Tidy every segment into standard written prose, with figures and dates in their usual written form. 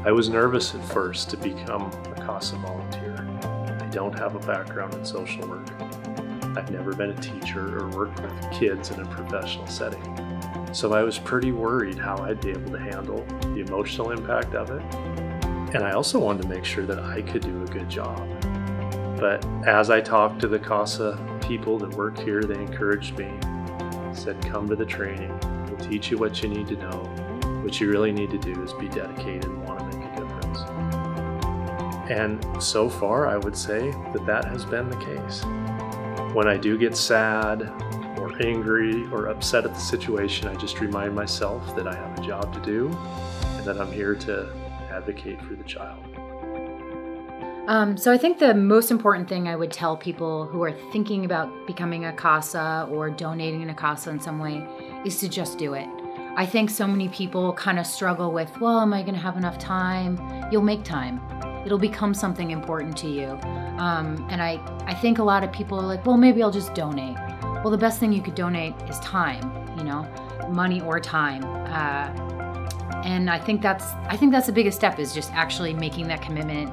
I was nervous at first to become a CASA volunteer. I don't have a background in social work. I've never been a teacher or worked with kids in a professional setting. So I was pretty worried how I'd be able to handle the emotional impact of it. And I also wanted to make sure that I could do a good job. But as I talked to the CASA people that work here, they encouraged me, said, come to the training, we'll teach you what you need to know. What you really need to do is be dedicated and want to make a difference. And so far, I would say that that has been the case. When I do get sad or angry or upset at the situation, I just remind myself that I have a job to do and that I'm here to advocate for the child. So I think the most important thing I would tell people who are thinking about becoming a CASA or donating in a CASA in some way is to just do it. I think so many people kind of struggle with, well, am I going to have enough time? You'll make time. It'll become something important to you. And I think a lot of people are like, well, maybe I'll just donate. Well, the best thing you could donate is time, money or time. And I think that's the biggest step, is just actually making that commitment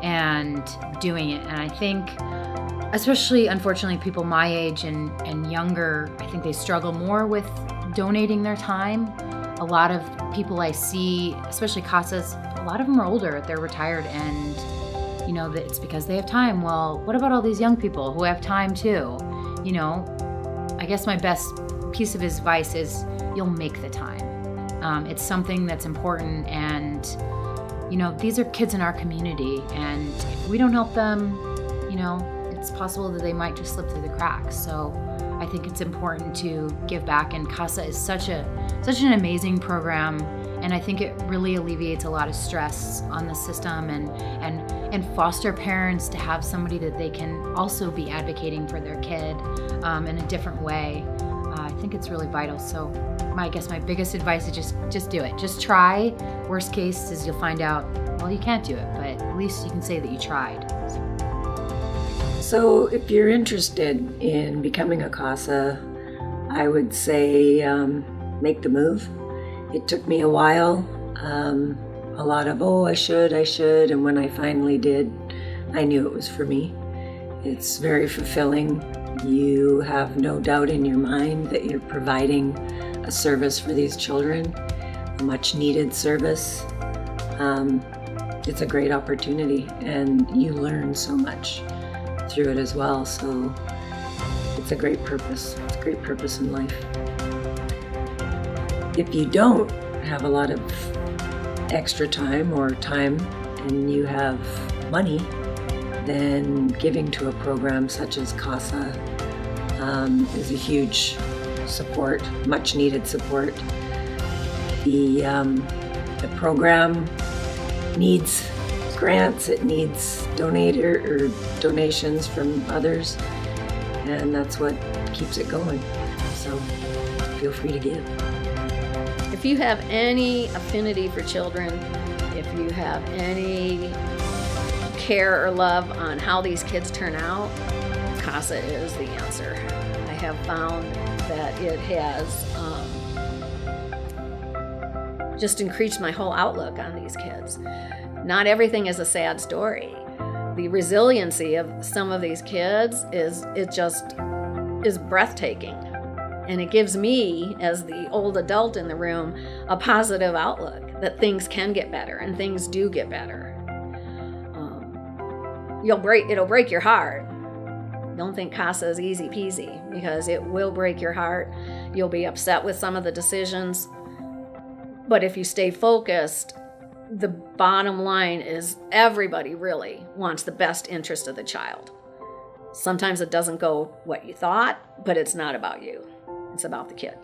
and doing it. And I think, especially, unfortunately, people my age and younger, I think they struggle more with donating their time. A lot of people I see, especially CASAs, a lot of them are older, they're retired, and that it's because they have time. Well, what about all these young people who have time too? I guess my best piece of advice is you'll make the time. It's something that's important, and these are kids in our community, and if we don't help them, it's possible that they might just slip through the cracks. So I think it's important to give back, and CASA is such an amazing program, and I think it really alleviates a lot of stress on the system and foster parents to have somebody that they can also be advocating for their kid in a different way. I think it's really vital. So I guess my biggest advice is just do it. Just try. Worst case is you'll find out, well, you can't do it, but at least you can say that you tried. So if you're interested in becoming a CASA, I would say make the move. It took me a while, a lot of, I should, and when I finally did, I knew it was for me. It's very fulfilling. You have no doubt in your mind that you're providing a service for these children, a much needed service. It's a great opportunity, and you learn so much through it as well. So it's a great purpose. It's a great purpose in life. If you don't have a lot of extra time and you have money, then giving to a program such as CASA is a huge support, much needed support. The program needs grants, it needs donations from others, and that's what keeps it going. So feel free to give. If you have any affinity for children, if you have any care or love on how these kids turn out, CASA is the answer. I have found that it has just increased my whole outlook on these kids. Not everything is a sad story. The resiliency of some of these kids is breathtaking. And it gives me, as the old adult in the room, a positive outlook that things can get better, and things do get better. It'll break your heart. Don't think CASA is easy peasy, because it will break your heart. You'll be upset with some of the decisions. But if you stay focused, the bottom line is everybody really wants the best interest of the child. Sometimes it doesn't go what you thought, but it's not about you. It's about the kid.